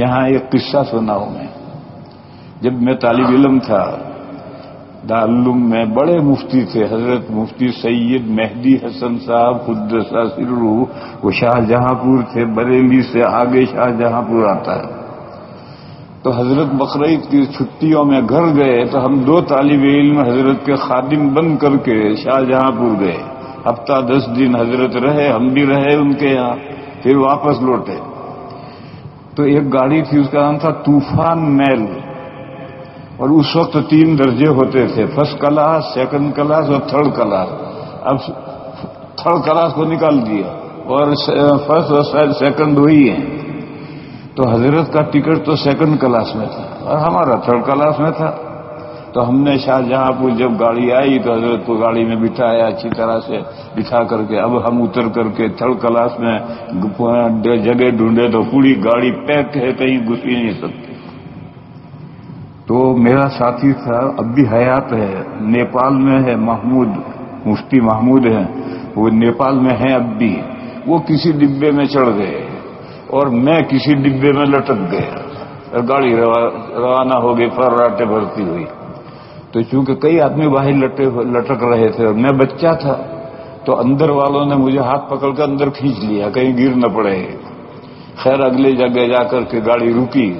یہاں ایک قصہ سنا ہوں میں. جب میں طالب علم تھا دارالعلوم میں، بڑے مفتی تھے، حضرت مفتی سید مہدی حسن صاحب قدس سرہ، وہ شاہجہاں پور تھے، بریلی سے آگے شاہجہاں پور آتا ہے. تو حضرت بقرعید کی چھٹیوں میں گھر گئے تو ہم 2 طالب علم حضرت کے خادم بن کر کے شاہجہاں پور گئے. ہفتہ 10 دن حضرت رہے، ہم بھی رہے ان کے یہاں، پھر واپس لوٹے. تو ایک گاڑی تھی، اس کا نام تھا طوفان میل، اور اس وقت 3 درجے ہوتے تھے، فرسٹ کلاس، سیکنڈ کلاس اور تھرڈ کلاس. اب تھرڈ کلاس کو نکال دیا اور فرسٹ اور سیکنڈ وہی ہیں. تو حضرت کا ٹکٹ تو سیکنڈ کلاس میں تھا اور ہمارا تھرڈ کلاس میں تھا. تو ہم نے شاہجہاں پور جب گاڑی آئی تو حضرت کو گاڑی میں بٹھایا، اچھی طرح سے بٹھا کر کے. اب ہم اتر کر کے تھرڈ کلاس میں جگہ ڈھونڈے تو پوری گاڑی پیک ہے، کہیں گھس ہی نہیں سکتی. تو میرا ساتھی تھا، اب بھی حیات ہے، نیپال میں ہے، محمود، مفتی محمود ہیں، وہ نیپال میں ہیں اب بھی. وہ کسی ڈبے میں چڑھ گئے اور میں کسی ڈبے میں لٹک گیا اور گاڑی روانہ ہو گئی فراٹے بھرتی ہوئی. تو چونکہ کئی آدمی باہر لٹک رہے تھے اور میں بچہ تھا، تو اندر والوں نے مجھے ہاتھ پکڑ کر اندر کھینچ لیا کہیں گر نہ پڑے. خیر اگلے جگہ جا کر کے گاڑی رکی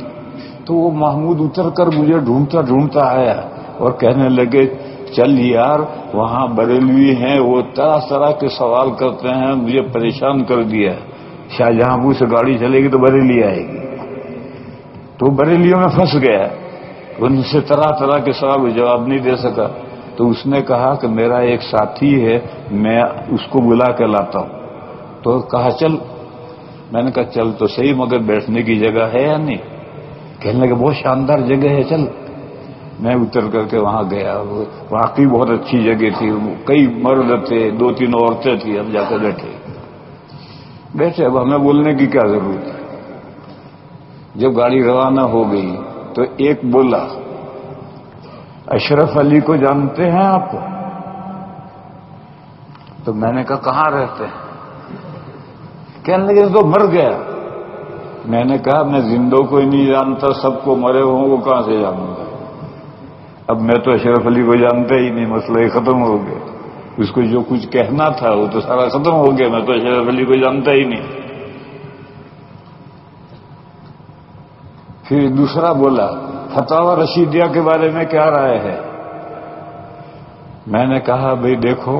تو وہ محمود اتر کر مجھے ڈھونڈتا آیا اور کہنے لگے چل یار، وہاں بریلوی ہیں، وہ طرح طرح کے سوال کرتے ہیں، مجھے پریشان کر دیا. شاہجہاں پور سے گاڑی چلے گی تو بریلی آئے گی. تو بریلیوں میں پھنس گیا، ان سے طرح طرح کے سوال جواب نہیں دے سکا. تو اس نے کہا کہ میرا ایک ساتھی ہے، میں اس کو بلا کے لاتا ہوں. تو کہا چل. میں نے کہا چل تو صحیح، مگر بیٹھنے کی جگہ ہے یا نہیں؟ کہنے لگے بہت شاندار جگہ ہے، چل. میں اتر کر کے وہاں گیا، واقعی بہت اچھی جگہ تھی. کئی مرد تھے، 2-3 عورتیں تھیں. ہم جا کے بیٹھے. اب ہمیں بولنے کی کیا ضرورت ہے؟ جب گاڑی روانہ ہو گئی تو ایک بولا اشرف علی کو جانتے ہیں آپ؟ تو میں نے کہا کہاں رہتے ہیں؟ کہنے لگے تو مر گیا. میں نے کہا میں زندوں کو ہی نہیں جانتا، سب کو مرے ہوں وہ کہاں سے جانوں گا؟ اب میں تو اشرف علی کو جانتا ہی نہیں، مسئلہ ہی ختم ہو گیا. اس کو جو کچھ کہنا تھا وہ تو سارا ختم ہو گیا، میں تو اشرف علی کو جانتا ہی نہیں. پھر دوسرا بولا فتاوی رشیدیہ کے بارے میں کیا رائے ہے؟ میں نے کہا بھئی دیکھو،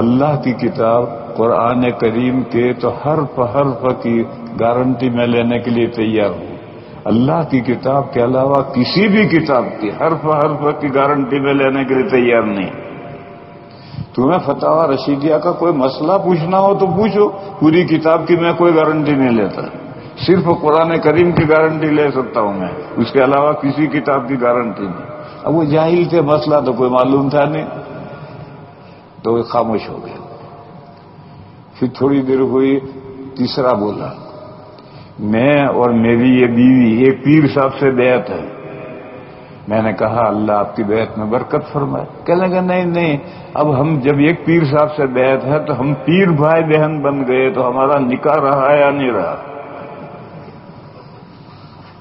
اللہ کی کتاب قرآن کریم کے تو حرف حرف کی گارنٹی میں لینے کے لیے تیار ہوں. اللہ کی کتاب کے علاوہ کسی بھی کتاب کی حرف حرف کی گارنٹی میں لینے کے لیے تیار نہیں. تمہیں فتاوی رشیدیہ کا کوئی مسئلہ پوچھنا ہو تو پوچھو، پوری کتاب کی میں کوئی گارنٹی نہیں لیتا، صرف قرآن کریم کی گارنٹی لے سکتا ہوں میں، اس کے علاوہ کسی کتاب کی گارنٹی نہیں. اب وہ جاہل تھے، مسئلہ تو کوئی معلوم تھا نہیں، تو وہ خاموش ہو گئے. پھر تھوڑی دیر ہوئی، تیسرا بولا میں اور میری یہ بیوی ایک پیر صاحب سے بیعت ہے. میں نے کہا اللہ آپ کی بیعت میں برکت فرمائے. کہنے لگا نہیں، اب ہم جب ایک پیر صاحب سے بیعت ہے تو ہم پیر بھائی بہن بن گئے، تو ہمارا نکاح رہا یا نہیں رہا؟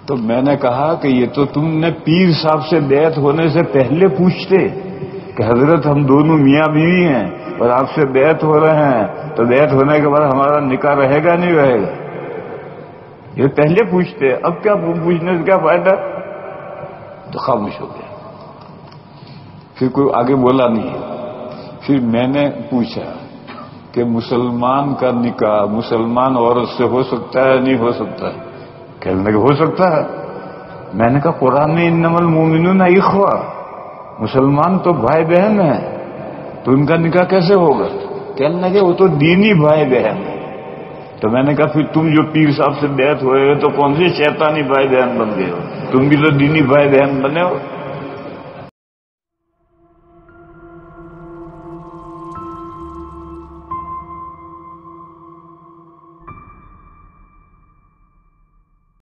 تو میں نے کہا کہ یہ تو تم نے پیر صاحب سے بیعت ہونے سے پہلے پوچھتے کہ حضرت ہم دونوں میاں بیوی ہیں اور آپ سے بیعت ہو رہے ہیں، تو بیعت ہونے کے بعد ہمارا نکاح رہے گا نہیں رہے گا؟ یہ پہلے پوچھتے. اب کیا پوچھنے سے کیا فائدہ؟ تو خاموش ہو گیا. پھر کوئی آگے بولا نہیں. پھر میں نے پوچھا کہ مسلمان کا نکاح مسلمان عورت سے ہو سکتا ہے نہیں ہو سکتا ہے؟ کہنے لگے ہو سکتا ہے. میں نے کہا قرآن میں انما المؤمنون اخوہ، مسلمان تو بھائی بہن ہیں، تو ان کا نکاح کیسے ہوگا؟ کہنے لگے وہ تو دینی بھائی بہن ہیں. تو میں نے کہا پھر تم جو پیر صاحب سے بیعت ہوئے ہو تو کون سی شیطانی بھائی بہن بن گئے ہو؟ تم بھی تو دینی بھائی بہن بنے ہو.